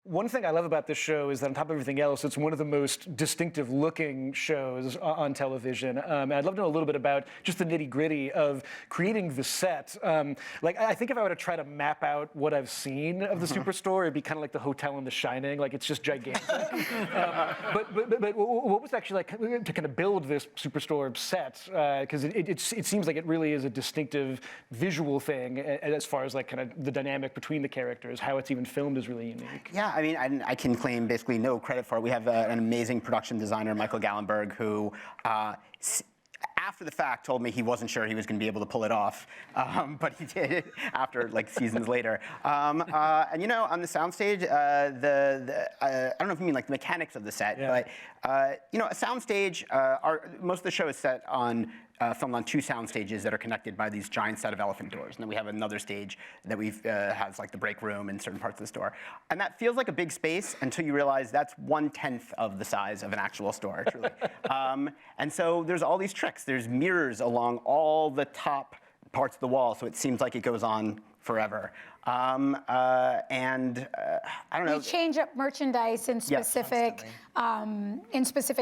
One thing I love about this show is that on top of everything else, it's one of the most distinctive looking shows on television. And I'd love to know a little bit about just the nitty gritty of creating the set. Like, I think if I were to try to map out what I've seen of the Superstore, it'd be kind of like the hotel in The Shining. Like, it's just gigantic. But what was it actually like to kind of build this Superstore set? Because it seems like it really is a distinctive visual thing as far as like kind of the dynamic between the characters. How it's even filmed is really unique. Yeah, I mean, I can claim basically no credit for it. We have an amazing production designer, Michael Gallenberg, who after the fact told me he wasn't sure he was going to be able to pull it off, but he did it after like seasons later. And you know, on the soundstage, I don't know if you mean like the mechanics of the set, but you know, a soundstage. Most of the show is set on. Filmed on 2 sound stages that are connected by these giant set of elephant doors. And then we have another stage that has like the break room in certain parts of the store. And that feels like a big space until you realize that's 1/10 of the size of an actual store, truly. And so there's all these tricks. There's mirrors along all the top parts of the wall, so it seems like it goes on forever. I don't know. You change up merchandise in specific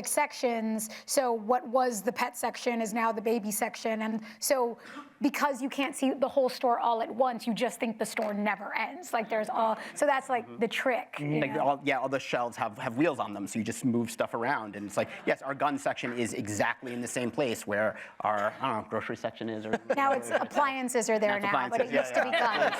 sections. So what was the pet section is now the baby section, and so because you can't see the whole store all at once, you just think the store never ends. Like there's all, so that's like the trick. Like all the shelves have wheels on them, so you just move stuff around, and it's like, yes, our gun section is exactly in the same place where our grocery section is. Or now it's appliances are there now, but it used to be guns.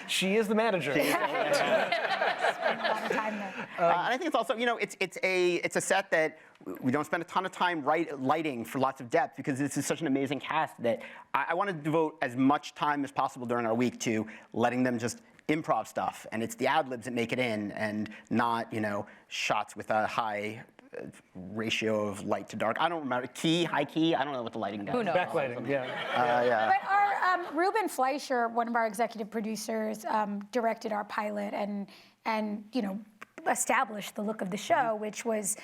She is the manager. Spend a lot of time there. And I think it's also, you know, it's a set that we don't spend a ton of time lighting for lots of depth because this is such an amazing cast that I want to devote as much time as possible during our week to letting them just improv stuff, and it's the ad-libs that make it in, and not, you know, shots with a high ratio of light to dark. I don't remember. High key? I don't know what the lighting does. Who knows? Backlighting, yeah. But our Ruben Fleischer, one of our executive producers, directed our pilot and you know, established the look of the show, which was,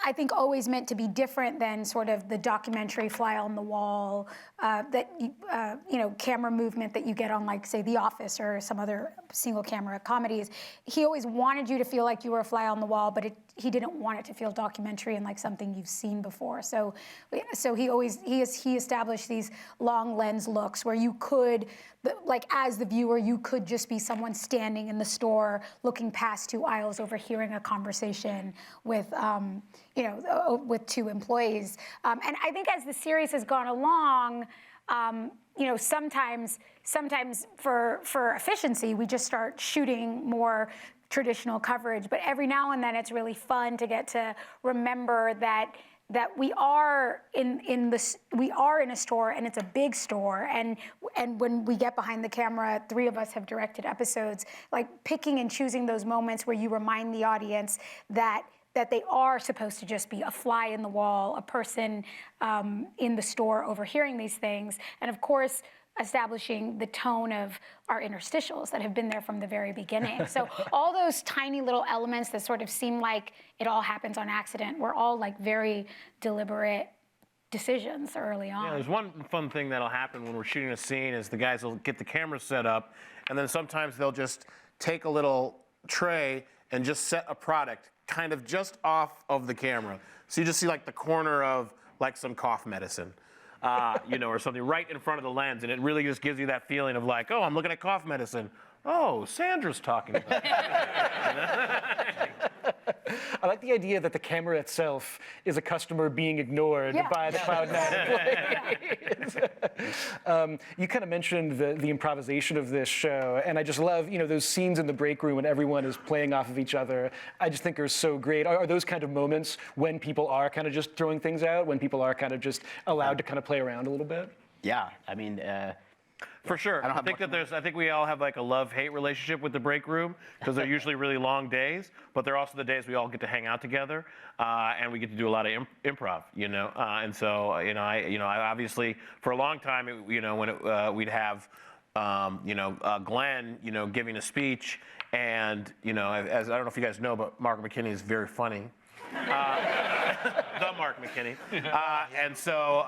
I think, always meant to be different than sort of the documentary fly on the wall, you know, camera movement that you get on, like, say, The Office or some other single camera comedies. He always wanted you to feel like you were a fly on the wall, but he didn't want it to feel documentary and like something you've seen before. So he established these long lens looks where you could, like, as the viewer, you could just be someone standing in the store looking past 2 aisles, overhearing a conversation with, you know, with 2 employees. And I think as the series has gone along, you know, sometimes for efficiency, we just start shooting more traditional coverage. But every now and then, it's really fun to get to remember that we are in a store, and it's a big store, and when we get behind the camera, 3 of us have directed episodes, like picking and choosing those moments where you remind the audience that they are supposed to just be a fly in the wall, a person in the store overhearing these things, and of course, establishing the tone of our interstitials that have been there from the very beginning. So all those tiny little elements that sort of seem like it all happens on accident were all like very deliberate decisions early on. Yeah, there's one fun thing that'll happen when we're shooting a scene is the guys will get the camera set up, and then sometimes they'll just take a little tray and just set a product kind of just off of the camera. So you just see like the corner of like some cough medicine. You know, or something right in front of the lens, and it really just gives you that feeling of like, oh, I'm looking at cough medicine. Oh, Sandra's talking about it. I like the idea that the camera itself is a customer being ignored by the Cloud9 employees. You kind of mentioned the improvisation of this show, and I just love, you know, those scenes in the break room when everyone is playing off of each other. I just think are so great. Are those kind of moments when people are kind of just throwing things out, when people are kind of just allowed to kind of play around a little bit? Yeah, I mean, for sure. I think we all have like a love-hate relationship with the break room because they're usually really long days, but they're also the days we all get to hang out together and we get to do a lot of improv, you know. And so, I obviously for a long time, when we'd have, Glenn, giving a speech, and as I don't know if you guys know, but Margaret McKinney is very funny. the Mark McKinney. And so,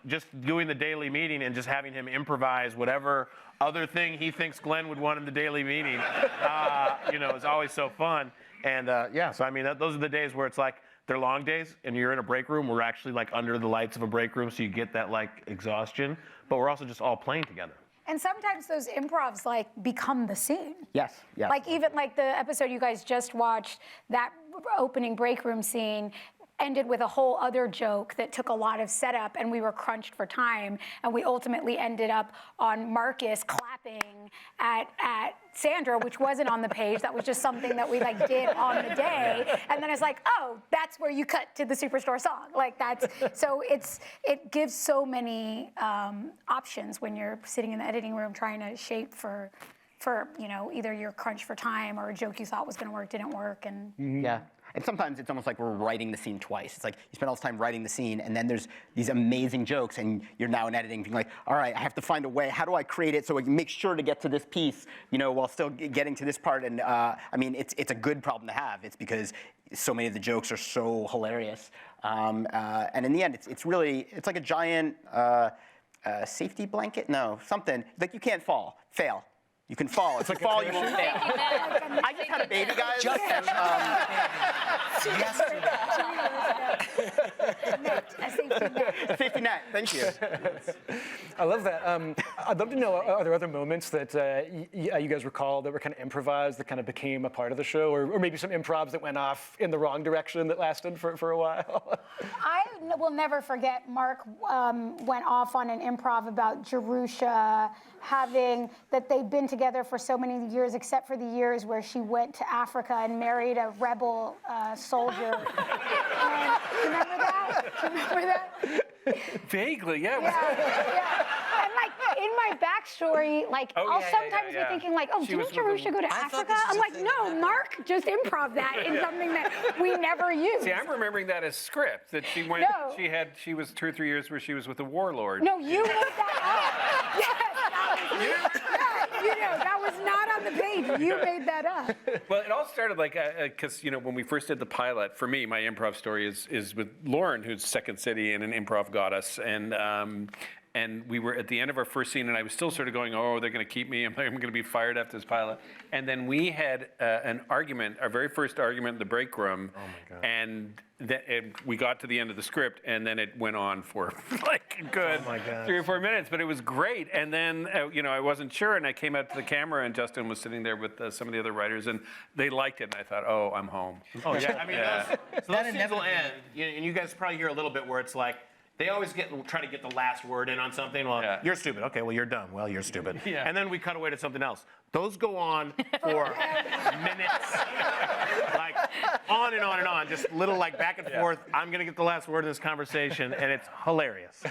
just doing the daily meeting and just having him improvise whatever other thing he thinks Glenn would want in the daily meeting, is always so fun. And so I mean, those are the days where it's like, they're long days, and you're in a break room. We're actually like under the lights of a break room, so you get that like exhaustion. But we're also just all playing together. And sometimes those improvs like become the scene. Yes. Like even like the episode you guys just watched, that opening break room scene ended with a whole other joke that took a lot of setup, and we were crunched for time, and we ultimately ended up on Marcus clapping at Sandra, which wasn't on the page. That was just something that we like did on the day, and then it's like, oh, that's where you cut to the Superstore song. Like so it gives so many options when you're sitting in the editing room trying to shape for either you're crunched for time or a joke you thought was going to work didn't work, and Yeah. And sometimes it's almost like we're writing the scene twice. It's like you spend all this time writing the scene, and then there's these amazing jokes, and you're now in editing being like, all right, I have to find a way. How do I create it so I can make sure to get to this piece, while still getting to this part? And I mean, it's a good problem to have. It's because so many of the jokes are so hilarious. And in the end, it's like a giant safety blanket. No, something like you can't fail. You can fall. If you fall, you won't fail. I just had a baby, guys. Safety net. Thank you. I love that. I'd love to know, are there other moments that you guys recall that were kind of improvised that kind of became a part of the show, or maybe some improvs that went off in the wrong direction that lasted for a while? I will never forget Mark went off on an improv about Jerusha having that they've been together for so many years, except for the years where she went to Africa and married a rebel soldier. And, remember that? Do you remember that? Vaguely, yeah. Yeah. And like in my backstory, like I'll sometimes be thinking like, oh, didn't Jerusha go to Africa? I'm like, no, Mark just improv that in something that we never used. See, I'm remembering that as script, that she went, No. she was 2 or 3 years where she was with a warlord. No, you made that up. Yes, that was not on the page. You made that up. Well, it all started like, because, when we first did the pilot, for me, my improv story is with Lauren, who's Second City and an improv goddess. And we were at the end of our first scene, and I was still sort of going, oh, they're going to keep me. I'm going to be fired after this pilot. And then we had an argument, our very first argument in the break room. Oh, my God. And we got to the end of the script, and then it went on for like a good 3 or 4 minutes. But it was great. And then, I wasn't sure, and I came out to the camera, and Justin was sitting there with some of the other writers, and they liked it. And I thought, oh, I'm home. Oh, yeah. I mean, those scenes will end, and you guys probably hear a little bit where it's like, they always try to get the last word in on something. Well, you're stupid. Okay, well, you're dumb. Well, you're stupid. Yeah. And then we cut away to something else. Those go on for minutes, like on and on and on, just little like back and forth. I'm going to get the last word in this conversation, and it's hilarious.